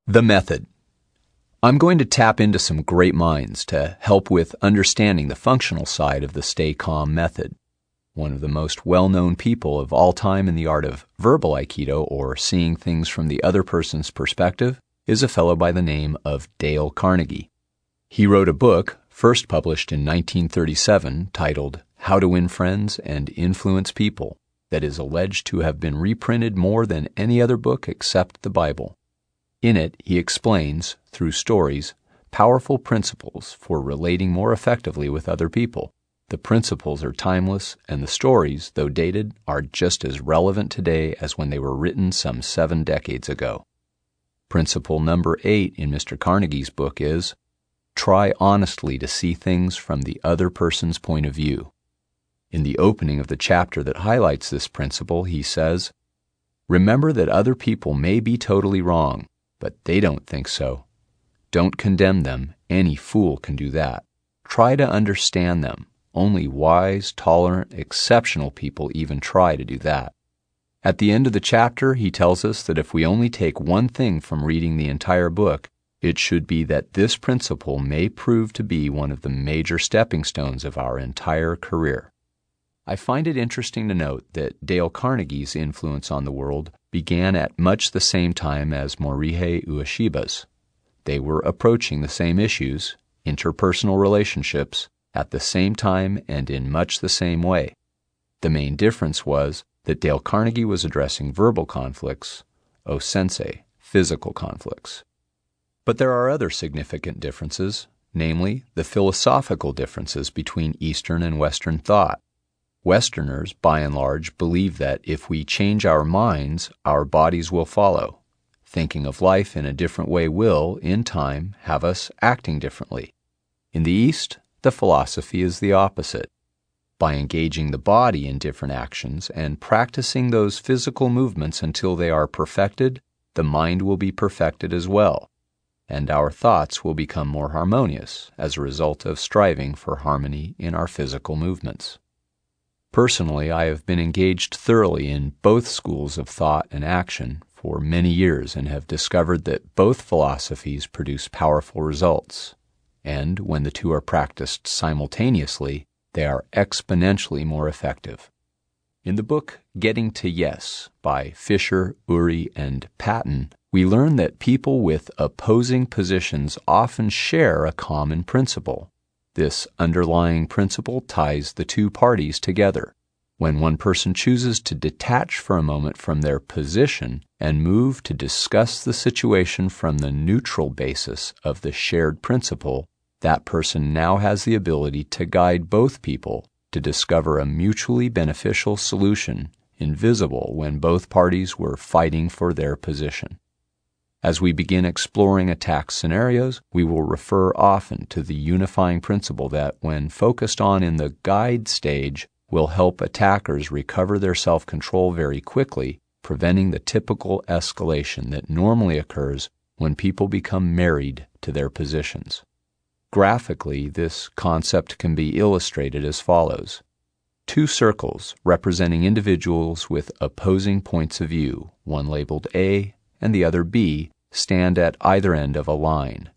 The method. I'm going to tap into some great minds to help with understanding the functional side of the Stay Calm method. One of the most well-known people of all time in the art of verbal Aikido, or seeing things from the other person's perspective, is a fellow by the name of Dale Carnegie. He wrote a book, first published in 1937, titled How to Win Friends and Influence People, that is alleged to have been reprinted more than any other book except the Bible. In it, he explains, through stories, powerful principles for relating more effectively with other people. The principles are timeless, and the stories, though dated, are just as relevant today as when they were written some 7 decades ago. Principle number 8 in Mr. Carnegie's book is, try honestly to see things from the other person's point of view. In the opening of the chapter that highlights this principle, he says, remember that other people may be totally wrong, but they don't think so. Don't condemn them. Any fool can do that. Try to understand them. Only wise, tolerant, exceptional people even try to do that. At the end of the chapter, he tells us that if we only take one thing from reading the entire book, it should be that this principle may prove to be one of the major stepping stones of our entire career. I find it interesting to note that Dale Carnegie's influence on the world began at much the same time as Morihei Ueshiba's. They were approaching the same issues, interpersonal relationships, at the same time and in much the same way. The main difference was that Dale Carnegie was addressing verbal conflicts, O-sensei, physical conflicts. But there are other significant differences, namely the philosophical differences between Eastern and Western thought. Westerners, by and large, believe that if we change our minds, our bodies will follow. Thinking of life in a different way will, in time, have us acting differently. In the East, the philosophy is the opposite. By engaging the body in different actions and practicing those physical movements until they are perfected, the mind will be perfected as well, and our thoughts will become more harmonious as a result of striving for harmony in our physical movements. Personally, I have been engaged thoroughly in both schools of thought and action for many years and have discovered that both philosophies produce powerful results, and when the two are practiced simultaneously, they are exponentially more effective. In the book Getting to Yes by Fisher, Uri, and Patton, we learn that people with opposing positions often share a common principle. This underlying principle ties the two parties together. When one person chooses to detach for a moment from their position and move to discuss the situation from the neutral basis of the shared principle, that person now has the ability to guide both people to discover a mutually beneficial solution, invisible when both parties were fighting for their position. As we begin exploring attack scenarios, we will refer often to the unifying principle that, when focused on in the guide stage, will help attackers recover their self-control very quickly, preventing the typical escalation that normally occurs when people become married to their positions. Graphically, this concept can be illustrated as follows. 2 circles representing individuals with opposing points of view, one labeled A and the other B, stand at either end of a line.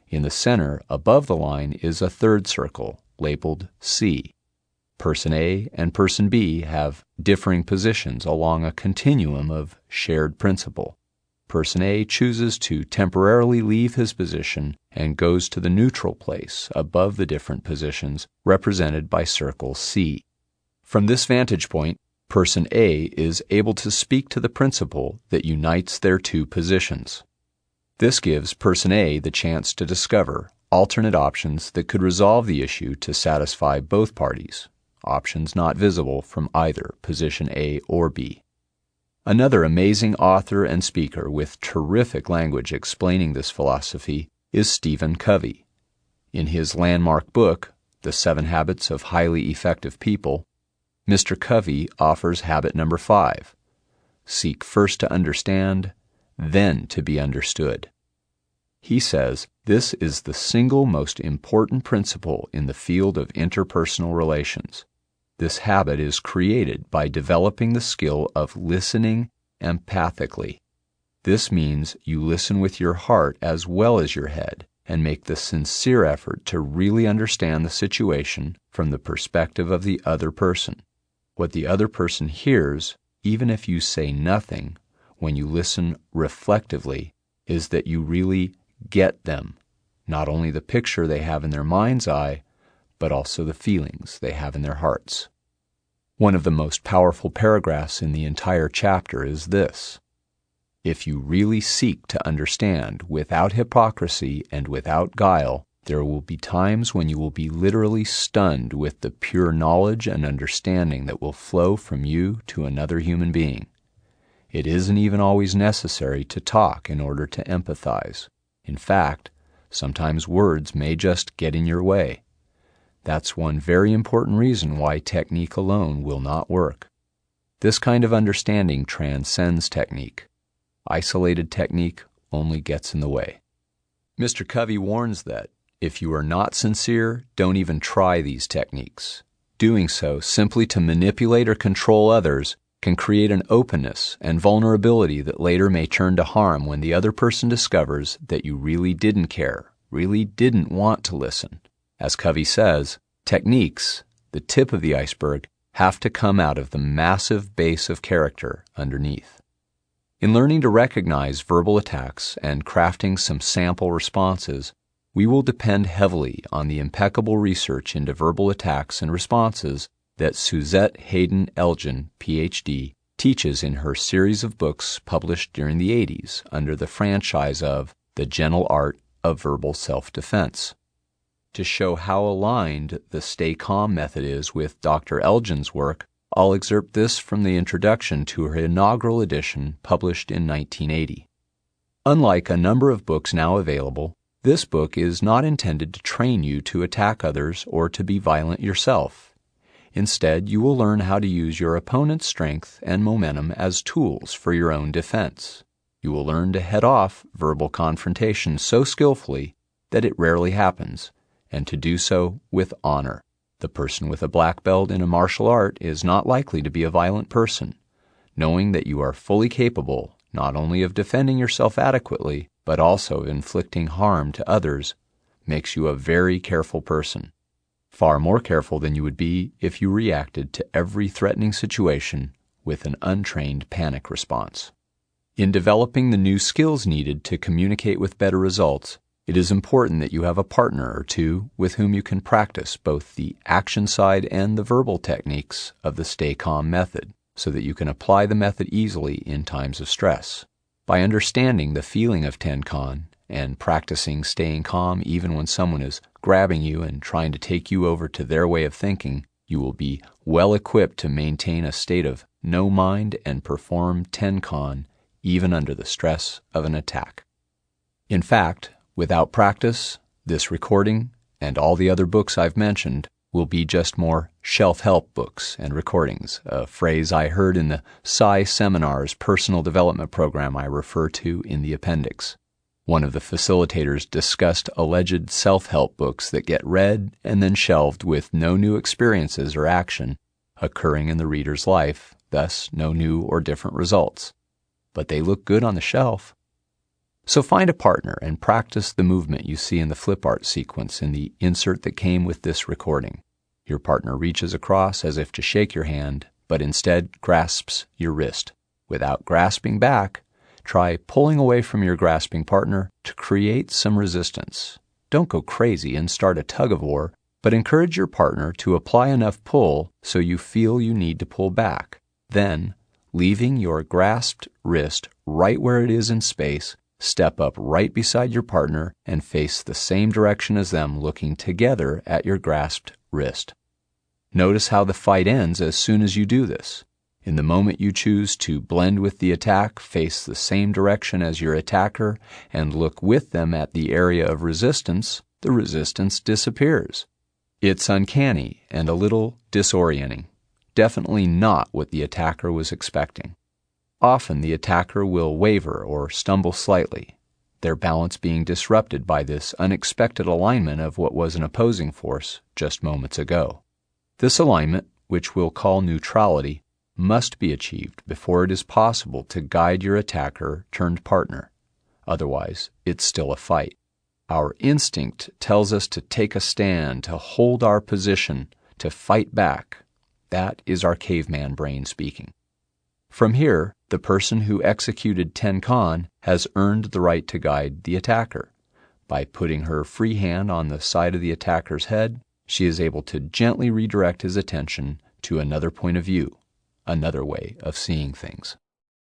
In the center, above the line, is a 3rd circle, labeled C. Person A and Person B have differing positions along a continuum of shared principle. Person A chooses to temporarily leave his position and goes to the neutral place above the different positions represented by circle C. From this vantage point, Person A is able to speak to the principle that unites their 2 positions. This gives Person A the chance to discover alternate options that could resolve the issue to satisfy both parties, options not visible from either position A or B. Another amazing author and speaker with terrific language explaining this philosophy is Stephen Covey. In his landmark book, The 7 Habits of Highly Effective People, Mr. Covey offers habit number 5. Seek first to understand, then to be understood. He says this is the single most important principle in the field of interpersonal relations. This habit is created by developing the skill of listening empathically. This means you listen with your heart as well as your head and make the sincere effort to really understand the situation from the perspective of the other person. What the other person hears, even if you say nothing, when you listen reflectively, is that you really get them, not only the picture they have in their mind's eye, but also the feelings they have in their hearts. One of the most powerful paragraphs in the entire chapter is this: if you really seek to understand without hypocrisy and without guile, there will be times when you will be literally stunned with the pure knowledge and understanding that will flow from you to another human being. It isn't even always necessary to talk in order to empathize. In fact, sometimes words may just get in your way. That's one very important reason why technique alone will not work. This kind of understanding transcends technique. Isolated technique only gets in the way. Mr. Covey warns that if you are not sincere, don't even try these techniques. Doing so simply to manipulate or control others can create an openness and vulnerability that later may turn to harm when the other person discovers that you really didn't care, really didn't want to listen. As Covey says, techniques, the tip of the iceberg, have to come out of the massive base of character underneath. In learning to recognize verbal attacks and crafting some sample responses, we will depend heavily on the impeccable research into verbal attacks and responses that Suzette Haden Elgin, Ph.D., teaches in her series of books published during the 80s under the franchise of The Gentle Art of Verbal Self-Defense. To show how aligned the Stay Calm method is with Dr. Elgin's work, I'll excerpt this from the introduction to her inaugural edition published in 1980. Unlike a number of books now available, this book is not intended to train you to attack others or to be violent yourself. Instead, you will learn how to use your opponent's strength and momentum as tools for your own defense. You will learn to head off verbal confrontation so skillfully that it rarely happens, and to do so with honor. The person with a black belt in a martial art is not likely to be a violent person. Knowing that you are fully capable not only of defending yourself adequately, but also of inflicting harm to others, makes you a very careful person. Far more careful than you would be if you reacted to every threatening situation with an untrained panic response. In developing the new skills needed to communicate with better results, it is important that you have a partner or two with whom you can practice both the action side and the verbal techniques of the Stay Calm method, so that you can apply the method easily in times of stress. By understanding the feeling of Tenkan and practicing staying calm even when someone is grabbing you and trying to take you over to their way of thinking, you will be well equipped to maintain a state of no mind and perform Tenkan even under the stress of an attack. In fact, without practice, this recording and all the other books I've mentioned will be just more shelf-help books and recordings, a phrase I heard in the Psi Seminars personal development program I refer to in the appendix. One of the facilitators discussed alleged self-help books that get read and then shelved with no new experiences or action occurring in the reader's life, thus no new or different results. But they look good on the shelf. So find a partner and practice the movement you see in the flip art sequence in the insert that came with this recording. Your partner reaches across as if to shake your hand, but instead grasps your wrist. Without grasping back, try pulling away from your grasping partner to create some resistance. Don't go crazy and start a tug-of-war, but encourage your partner to apply enough pull so you feel you need to pull back. Then, leaving your grasped wrist right where it is in space, step up right beside your partner and face the same direction as them, looking together at your grasped wrist. Notice how the fight ends as soon as you do this. In the moment you choose to blend with the attack, face the same direction as your attacker, and look with them at the area of resistance, the resistance disappears. It's uncanny and a little disorienting. Definitely not what the attacker was expecting. Often the attacker will waver or stumble slightly, their balance being disrupted by this unexpected alignment of what was an opposing force just moments ago. This alignment, which we'll call neutrality, must be achieved before it is possible to guide your attacker turned partner. Otherwise, it's still a fight. Our instinct tells us to take a stand, to hold our position, to fight back. That is our caveman brain speaking. From here, the person who executed Tenkan has earned the right to guide the attacker. By putting her free hand on the side of the attacker's head, she is able to gently redirect his attention to another point of view, another way of seeing things.